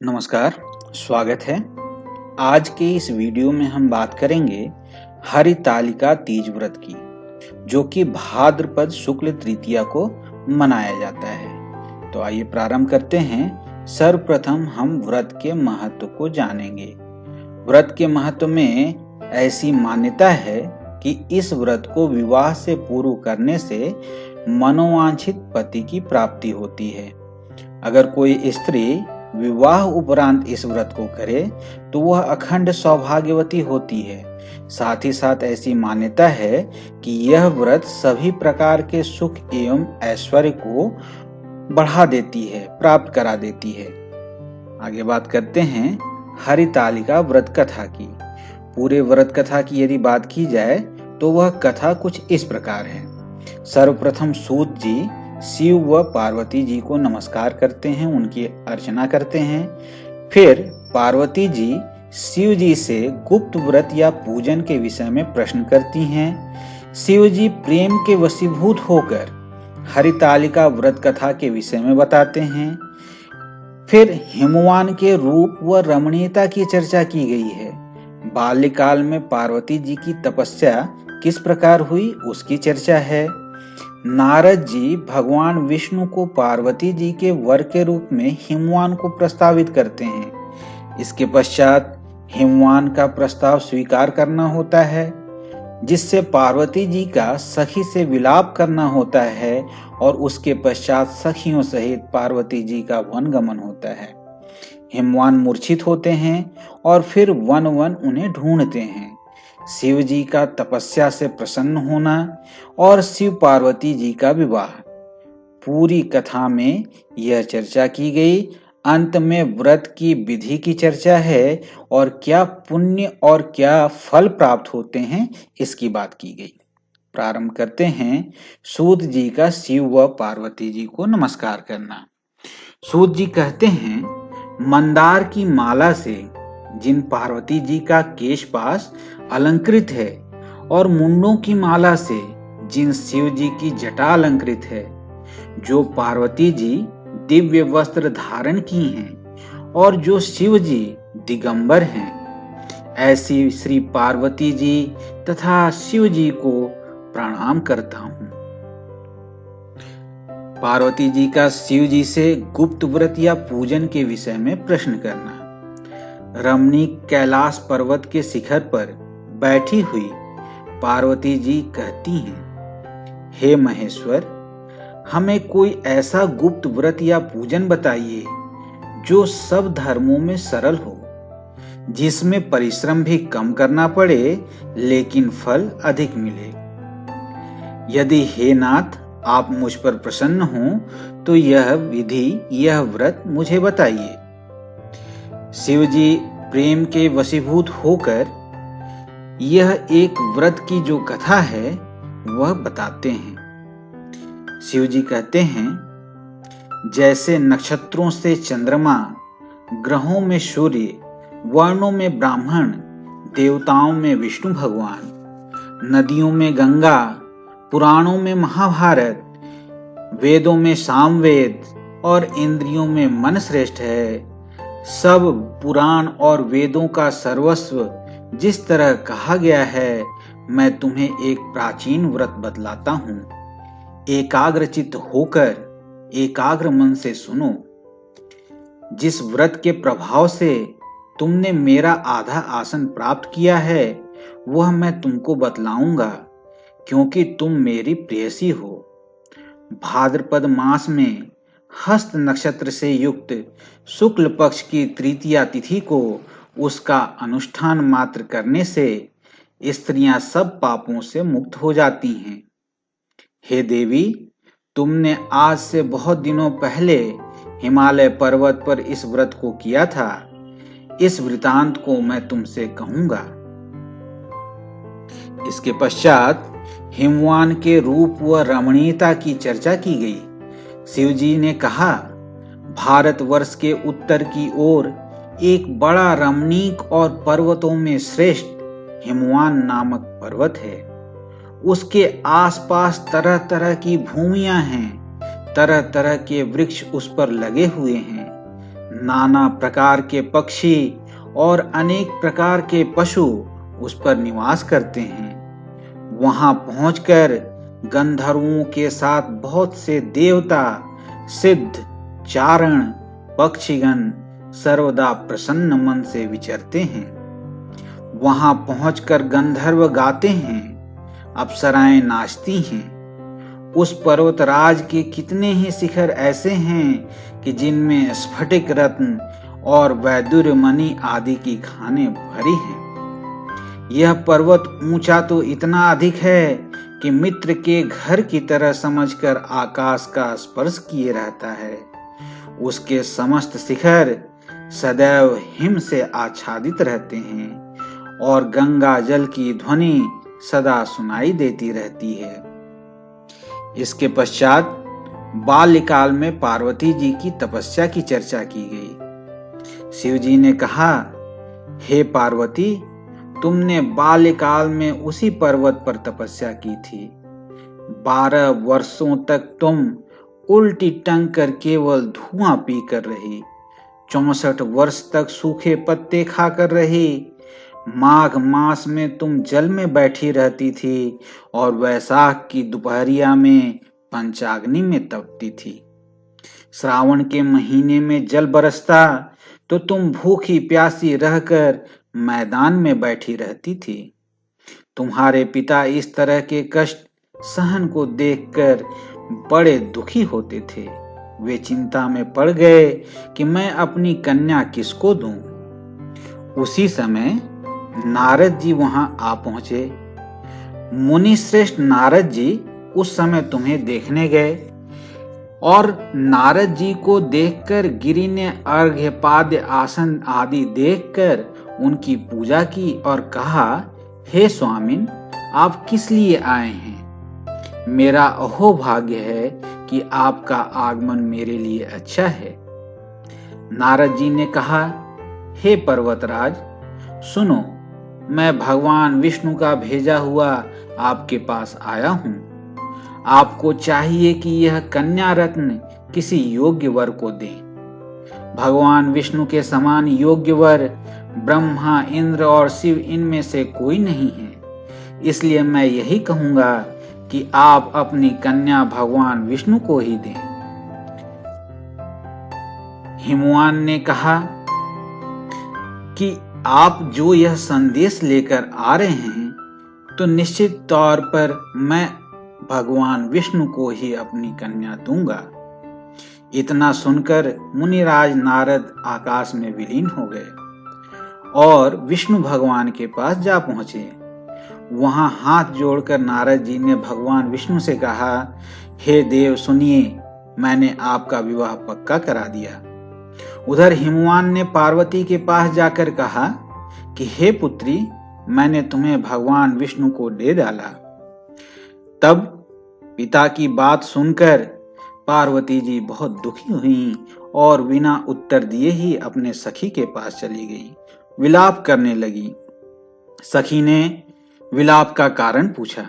नमस्कार, स्वागत है। आज के इस वीडियो में हम बात करेंगे हरितालिका तीज व्रत की, जो कि भाद्रपद शुक्ल तृतीया को मनाया जाता है। तो आइए प्रारंभ करते हैं। सर्वप्रथम हम व्रत के महत्व को जानेंगे। व्रत के महत्व में ऐसी मान्यता है कि इस व्रत को विवाह से पूर्व करने से मनोवांछित पति की प्राप्ति होती है। अगर कोई स्त्री विवाह उपरांत इस व्रत को करे तो वह अखंड सौभाग्यवती होती है। साथ ही साथ ऐसी मान्यता है कि यह व्रत सभी प्रकार के सुख एवं ऐश्वर्य को बढ़ा देती है, प्राप्त करा देती है। आगे बात करते हैं हरितालिका व्रत कथा की। पूरे व्रत कथा की यदि बात की जाए तो वह कथा कुछ इस प्रकार है। सर्वप्रथम सूत जी शिव व पार्वती जी को नमस्कार करते हैं, उनकी अर्चना करते हैं। फिर पार्वती जी शिव जी से गुप्त व्रत या पूजन के विषय में प्रश्न करती हैं। शिव जी प्रेम के वशीभूत होकर हरितालिका व्रत कथा के विषय में बताते हैं। फिर हिमवान के रूप व रमणीयता की चर्चा की गई है। बाल्यकाल में पार्वती जी की तपस्या किस प्रकार हुई उसकी चर्चा है। नारद जी भगवान विष्णु को पार्वती जी के वर के रूप में हिमवान को प्रस्तावित करते हैं। इसके पश्चात हिमवान का प्रस्ताव स्वीकार करना होता है, जिससे पार्वती जी का सखी से विलाप करना होता है और उसके पश्चात सखियों सहित पार्वती जी का वनगमन होता है। हिमवान मूर्छित होते हैं और फिर वन उन्हें ढूंढते हैं। शिव जी का तपस्या से प्रसन्न होना और शिव पार्वती जी का विवाह। पूरी कथा में यह चर्चा की गई। अंत में व्रत की विधि की चर्चा है और क्या पुण्य और क्या फल प्राप्त होते हैं इसकी बात की गई। प्रारंभ करते हैं सूत जी का शिव व पार्वती जी को नमस्कार करना। सूत जी कहते हैं, मंदार की माला से जिन पार्वती जी का केश पास अलंकृत है और मुंडों की माला से जिन शिव जी की जटा अलंकृत है, जो पार्वती जी दिव्य वस्त्र धारण की हैं और जो शिव जी दिगंबर हैं, ऐसी श्री पार्वती जी तथा शिव जी को प्रणाम करता हूँ। पार्वती जी का शिव जी से गुप्त व्रत या पूजन के विषय में प्रश्न करना। रमणीक कैलाश पर्वत के शिखर पर बैठी हुई पार्वती जी कहती हैं, हे महेश्वर, हमें कोई ऐसा गुप्त व्रत या पूजन बताइए जो सब धर्मों में सरल हो, जिसमें परिश्रम भी कम करना पड़े लेकिन फल अधिक मिले। यदि हे नाथ आप मुझ पर प्रसन्न हो तो यह विधि, यह व्रत मुझे बताइए। शिव जी प्रेम के वशीभूत होकर यह एक व्रत की जो कथा है वह बताते हैं। शिव जी कहते हैं, जैसे नक्षत्रों से चंद्रमा, ग्रहों में सूर्य, वर्णों में ब्राह्मण, देवताओं में विष्णु भगवान, नदियों में गंगा, पुराणों में महाभारत, वेदों में सामवेद और इंद्रियों में मन श्रेष्ठ है। सब पुराण और वेदों का सर्वस्व जिस तरह कहा गया है, मैं तुम्हें एक प्राचीन व्रत बतलाता हूँ। एकाग्रचित्त होकर एकाग्र मन से सुनो। जिस व्रत के प्रभाव से तुमने मेरा आधा आसन प्राप्त किया है वह मैं तुमको बतलाऊंगा, क्योंकि तुम मेरी प्रेयसी हो। भाद्रपद मास में हस्त नक्षत्र से युक्त शुक्ल पक्ष की तृतीया तिथि को उसका अनुष्ठान मात्र करने से स्त्रियां सब पापों से मुक्त हो जाती हैं। हे देवी, तुमने आज से बहुत दिनों पहले हिमालय पर्वत पर इस व्रत को किया था। इस वृतांत को मैं तुमसे कहूंगा। इसके पश्चात हिमवान के रूप व रमणीयता की चर्चा की गई। शिव जी ने कहा, भारतवर्ष के उत्तर की ओर एक बड़ा रमणीक और पर्वतों में श्रेष्ठ हिमवान नामक पर्वत है। उसके आसपास तरह तरह की भूमियां हैं, तरह तरह के वृक्ष उस पर लगे हुए हैं। नाना प्रकार के पक्षी और अनेक प्रकार के पशु उस पर निवास करते हैं। वहां पहुंचकर गंधर्वों के साथ बहुत से देवता, सिद्ध, चारण, पक्षीगण सर्वदा प्रसन्न मन से विचरते हैं। वहां पहुंचकर गंधर्व गाते हैं, अप्सराएं नाचती हैं। उस पर्वतराज के कितने ही शिखर ऐसे हैं कि जिनमें स्फटिक रत्न और वैदुर्य मणि आदि की खानें भरी हैं। यह पर्वत ऊंचा तो इतना अधिक है कि मित्र के घर की तरह समझकर आकाश का स्पर्श किए रहता है। उसके समस्त शिखर सदैव हिम से आच्छादित रहते हैं और गंगा जल की ध्वनि सदा सुनाई देती रहती है। इसके पश्चात बाल्यकाल में पार्वती जी की तपस्या की चर्चा की गई। शिव जी ने कहा, हे पार्वती, तुमने बाल्यकाल में उसी पर्वत पर तपस्या की थी। 12 वर्षों तक तुम उल्टी टंग कर केवल धुआं पी कर रही। 64 वर्ष तक सूखे पत्ते खाकर रही। माघ मास में तुम जल में बैठी रहती थी और वैशाख की दोपहरिया में पंचाग्नि में तपती थी। श्रावण के महीने में जल बरसता तो तुम भूखी प्यासी रहकर मैदान में बैठी रहती थी। तुम्हारे पिता इस तरह के कष्ट सहन को देखकर बड़े दुखी होते थे। वे चिंता में पड़ गए कि मैं अपनी कन्या किसको दूं। उसी समय नारद जी वहां आ पहुंचे। मुनि श्रेष्ठ नारद जी उस समय तुम्हें देखने गए और नारद जी को देखकर गिरि ने अर्घ्यपाद्य आसन आदि देखकर उनकी पूजा की और कहा, हे स्वामिन, आप किस लिए आए हैं? मेरा अहोभाग्य है कि आपका आगमन मेरे लिए अच्छा है। नारद जी ने कहा, हे पर्वतराज, सुनो, मैं भगवान विष्णु का भेजा हुआ आपके पास आया हूं। आपको चाहिए कि यह कन्या रत्न किसी योग्य वर को दें। भगवान विष्णु के समान योग्य वर ब्रह्मा, इंद्र और शिव इनमें से कोई नहीं है। इसलिए मैं यही कहूंगा कि आप अपनी कन्या भगवान विष्णु को ही दें। हिमवान ने कहा कि आप जो यह संदेश लेकर आ रहे हैं तो निश्चित तौर पर मैं भगवान विष्णु को ही अपनी कन्या दूंगा। इतना सुनकर मुनिराज नारद आकाश में विलीन हो गए और विष्णु भगवान के पास जा पहुंचे। वहां हाथ जोड़कर नारद जी ने भगवान विष्णु से कहा, हे देव सुनिए, मैंने आपका विवाह पक्का करा दिया। उधर हिमवान ने पार्वती के पास जाकर कहा कि हे पुत्री, मैंने तुम्हें भगवान विष्णु को दे डाला। तब पिता की बात सुनकर पार्वती जी बहुत दुखी हुई और बिना उत्तर दिए ही अपने सखी के पास चली गई। विलाप करने लगी। सखी ने विलाप का कारण पूछा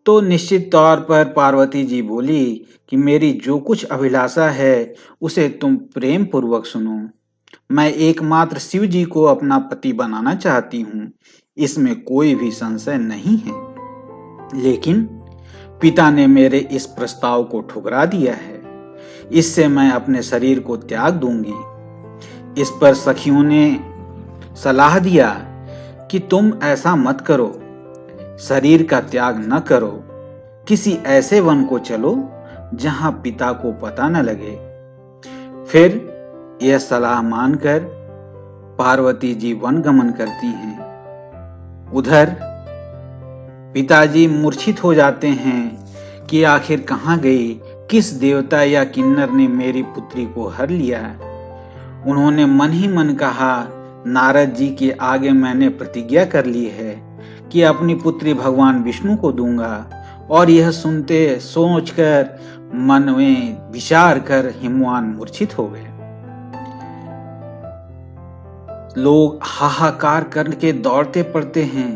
तो निश्चित तौर पर पार्वती जी बोली कि मेरी जो कुछ अभिलाषा है उसे तुम प्रेम पूर्वक सुनो। मैं एकमात्र शिव जी को अपना पति बनाना चाहती हूँ, इसमें कोई भी संशय नहीं है। लेकिन पिता ने मेरे इस प्रस्ताव को ठुकरा दिया है। इससे मैं अपने शरीर को त्याग दूंगी। इस पर सखियों ने सलाह दिया कि तुम ऐसा मत करो, शरीर का त्याग न करो, किसी ऐसे वन को चलो जहां पिता को पता न लगे। फिर यह सलाह मानकर पार्वती जी वन गमन करती हैं। उधर पिताजी मूर्छित हो जाते हैं कि आखिर कहां गई, किस देवता या किन्नर ने मेरी पुत्री को हर लिया। उन्होंने मन ही मन कहा, नारद जी के आगे मैंने प्रतिज्ञा कर ली है कि अपनी पुत्री भगवान विष्णु को दूंगा। और यह सुनते सोचकर मन में विचार कर हिमवान मूर्छित हो गए। लोग हाहाकार करके दौड़ते पड़ते हैं।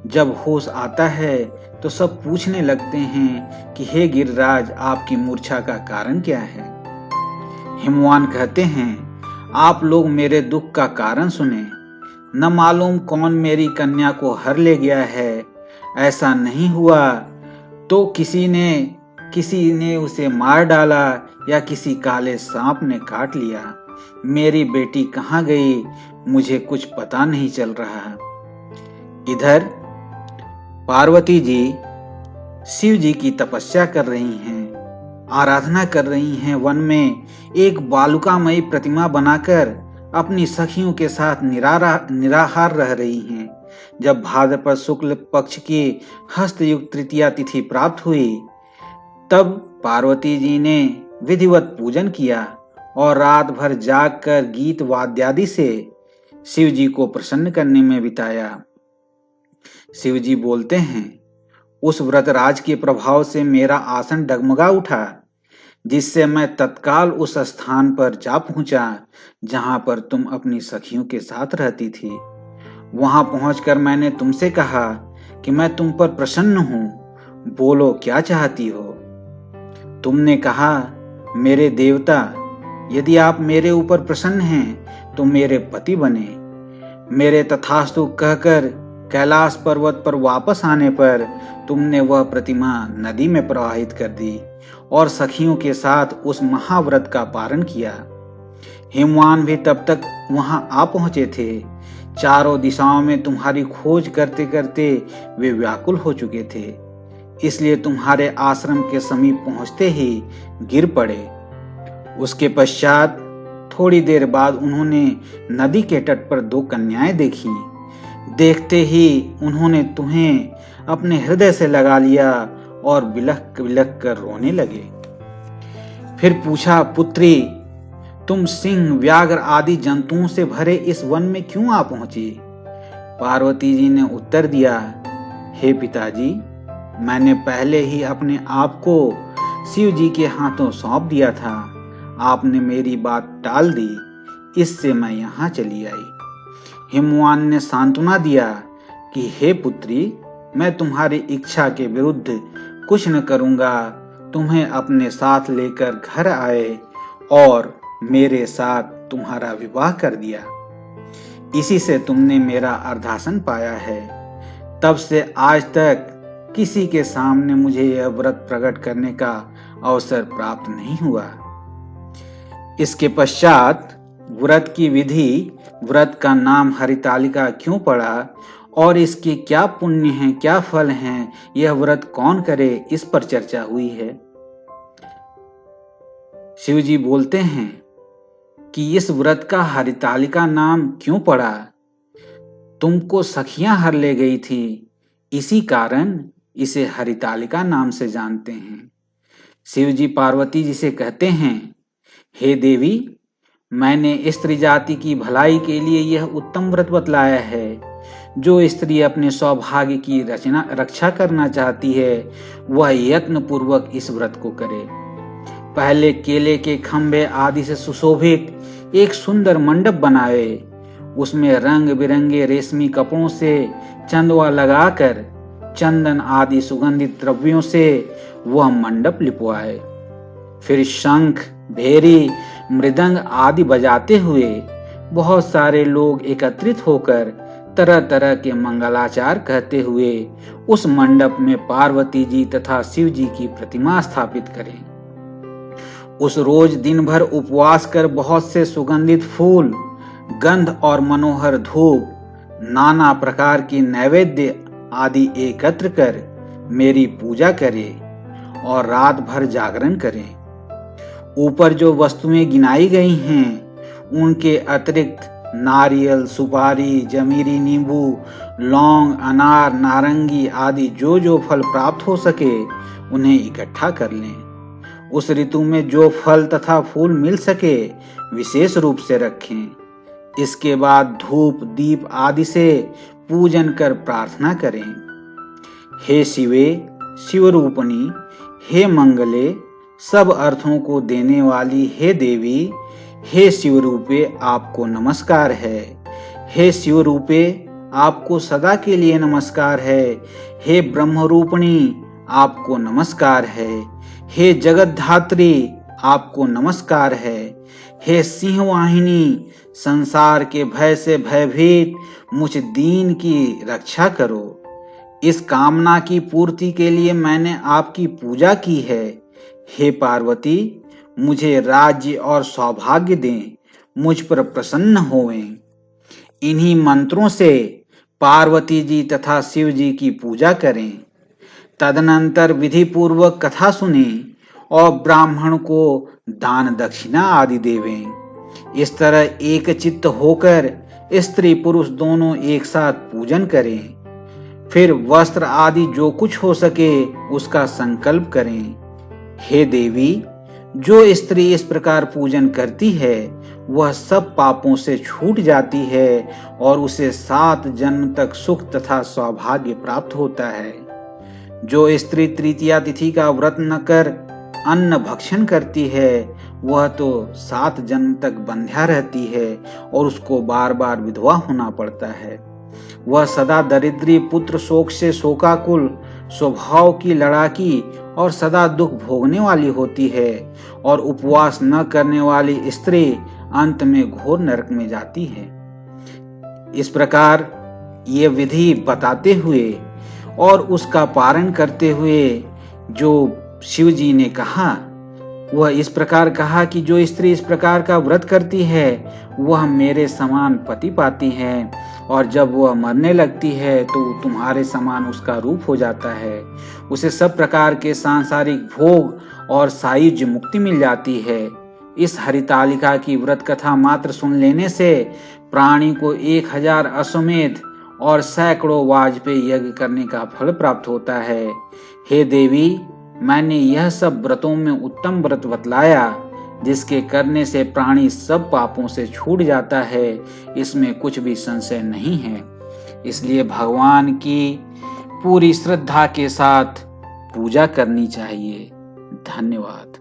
जब होश आता है तो सब पूछने लगते हैं कि हे गिरिराज, आपकी मूर्छा का कारण क्या है। हिमवान कहते हैं, आप लोग मेरे दुख का कारण सुने। न मालूम कौन मेरी कन्या को हर ले गया है। ऐसा नहीं हुआ तो किसी ने उसे मार डाला या किसी काले सांप ने काट लिया। मेरी बेटी कहाँ गई, मुझे कुछ पता नहीं चल रहा। इधर पार्वती जी शिव जी की तपस्या कर रही हैं, आराधना कर रही हैं। वन में एक बालुकामयी प्रतिमा बनाकर अपनी सखियों के साथ निराहार रह रही हैं। जब भाद्रपद शुक्ल पक्ष की हस्तयुक्त तृतीया तिथि प्राप्त हुई, तब पार्वती जी ने विधिवत पूजन किया और रात भर जागकर गीत वाद्यादि से शिव जी को प्रसन्न करने में बिताया। शिव जी बोलते हैं, उस व्रतराज के प्रभाव से मेरा आसन डगमगा उठा, जिससे मैं तत्काल उस स्थान पर जा पहुंचा जहां पर तुम अपनी सखियों के साथ रहती थी। वहां पहुंचकर मैंने तुमसे कहा कि मैं तुम पर प्रसन्न हूं, बोलो क्या चाहती हो। तुमने कहा, मेरे देवता, यदि आप मेरे ऊपर प्रसन्न हैं तो मेरे पति बने। मेरे तथास्तु कहकर कैलाश पर्वत पर वापस आने पर तुमने वह प्रतिमा नदी में प्रवाहित कर दी और सखियों के साथ उस महाव्रत का पारण किया। हिमवान भी तब तक वहां आ पहुंचे थे। चारों दिशाओं में तुम्हारी खोज करते करते वे व्याकुल हो चुके थे, इसलिए तुम्हारे आश्रम के समीप पहुंचते ही गिर पड़े। उसके पश्चात थोड़ी देर बाद उन्होंने नदी के तट पर 2 कन्याएं देखी। देखते ही उन्होंने तुम्हें अपने हृदय से लगा लिया और बिलख बिलख कर रोने लगे। फिर पूछा, पुत्री, तुम सिंह, व्याघ्र आदि जंतुओं से भरे इस वन में क्यों आ पहुंची? पार्वती जी ने उत्तर दिया, हे पिताजी, मैंने पहले ही अपने आप को शिव जी के हाथों सौंप दिया था। आपने मेरी बात टाल दी, इससे मैं यहाँ चली आई। हिमवान ने सांत्वना दिया कि हे पुत्री, मैं तुम्हारी इच्छा के विरुद्ध कुछ न करूंगा। तुम्हें अपने साथ लेकर घर आए और मेरे साथ तुम्हारा विवाह कर दिया। इसी से तुमने मेरा अर्धासन पाया है। तब से आज तक किसी के सामने मुझे यह व्रत प्रकट करने का अवसर प्राप्त नहीं हुआ। इसके पश्चात व्रत की विधि, व्रत का नाम हरितालिका क्यों पड़ा और इसके क्या पुण्य हैं, क्या फल हैं, यह व्रत कौन करे, इस पर चर्चा हुई है। शिव जी बोलते हैं कि इस व्रत का हरितालिका नाम क्यों पड़ा? तुमको सखियां हर ले गई थी, इसी कारण इसे हरितालिका नाम से जानते हैं। शिव जी पार्वती जी से कहते हैं, हे देवी, मैंने स्त्री जाति की भलाई के लिए यह उत्तम व्रत बतलाया है। जो स्त्री अपने सौभाग्य की रक्षा करना चाहती है, वह यत्न पूर्वक इस व्रत को करे। पहले केले के खंभे आदि से सुशोभित एक सुंदर मंडप बनाए। उसमें रंग बिरंगे रेशमी कपड़ों से चंदवा लगाकर चंदन आदि सुगंधित द्रव्यों से वह मंडप लिपवाए। फिर शंख, भेरी, मृदंग आदि बजाते हुए बहुत सारे लोग एकत्रित होकर तरह तरह के मंगलाचार कहते हुए उस मंडप में पार्वती जी तथा शिव जी की प्रतिमा स्थापित करें। उस रोज दिन भर उपवास कर बहुत से सुगंधित फूल, गंध और मनोहर धूप, नाना प्रकार की नैवेद्य आदि एकत्र कर मेरी पूजा करें और रात भर जागरण करें। ऊपर जो वस्तुएं गिनाई गई हैं, उनके अतिरिक्त नारियल, सुपारी, जमीरी, नींबू, लौंग, अनार, नारंगी आदि जो जो फल प्राप्त हो सके उन्हें इकट्ठा कर लें। उस ऋतु में जो फल तथा फूल मिल सके विशेष रूप से रखें। इसके बाद धूप, दीप आदि से पूजन कर प्रार्थना करें। हे शिवे, शिवरूपणी, हे मंगले, सब अर्थों को देने वाली हे देवी, हे शिवरूपे, आपको नमस्कार है। हे शिवरूपे, आपको सदा के लिए नमस्कार है। हे ब्रह्मरूपिणी, आपको नमस्कार है। हे जगत धात्री, आपको नमस्कार है। हे सिंह वाहिनी, संसार के भय से भयभीत मुझ दीन की रक्षा करो। इस कामना की पूर्ति के लिए मैंने आपकी पूजा की है। हे पार्वती, मुझे राज्य और सौभाग्य दें, मुझ पर प्रसन्न होवें। इन्हीं मंत्रों से पार्वती जी तथा शिव जी की पूजा करें। तदनंतर विधि पूर्वक कथा सुनें और ब्राह्मण को दान दक्षिणा आदि देवें। इस तरह एक चित्त होकर स्त्री पुरुष दोनों एक साथ पूजन करें। फिर वस्त्र आदि जो कुछ हो सके उसका संकल्प करें। हे देवी, जो स्त्री इस प्रकार पूजन करती है वह सब पापों से छूट जाती है और उसे 7 जन्म तक सुख तथा सौभाग्य प्राप्त होता है। जो स्त्री तृतीया तिथि का व्रत न कर अन्न भक्षण करती है वह तो 7 जन्म तक बंध्या रहती है और उसको बार बार विधवा होना पड़ता है। वह सदा दरिद्री, पुत्र शोक से शोकाकुल, स्वभाव की लड़ाकी और सदा दुख भोगने वाली होती है और उपवास न करने वाली स्त्री अंत में घोर नरक में जाती है। इस प्रकार ये विधि बताते हुए और उसका पारण करते हुए जो शिव जी ने कहा, वह इस प्रकार कहा कि जो स्त्री इस प्रकार का व्रत करती है वह मेरे समान पति पाती है और जब वह मरने लगती है तो तुम्हारे समान उसका रूप हो जाता है। उसे सब प्रकार के सांसारिक भोग और सायुज्य मुक्ति मिल जाती है। इस हरितालिका की व्रत कथा मात्र सुन लेने से प्राणी को 1000 अश्वमेध और सैकड़ों वाजपेयी यज्ञ करने का फल प्राप्त होता है। हे देवी, मैंने यह सब व्रतों में उत्तम व्रत बतलाया जिसके करने से प्राणी सब पापों से छूट जाता है, इसमें कुछ भी संशय नहीं है। इसलिए भगवान की पूरी श्रद्धा के साथ पूजा करनी चाहिए। धन्यवाद।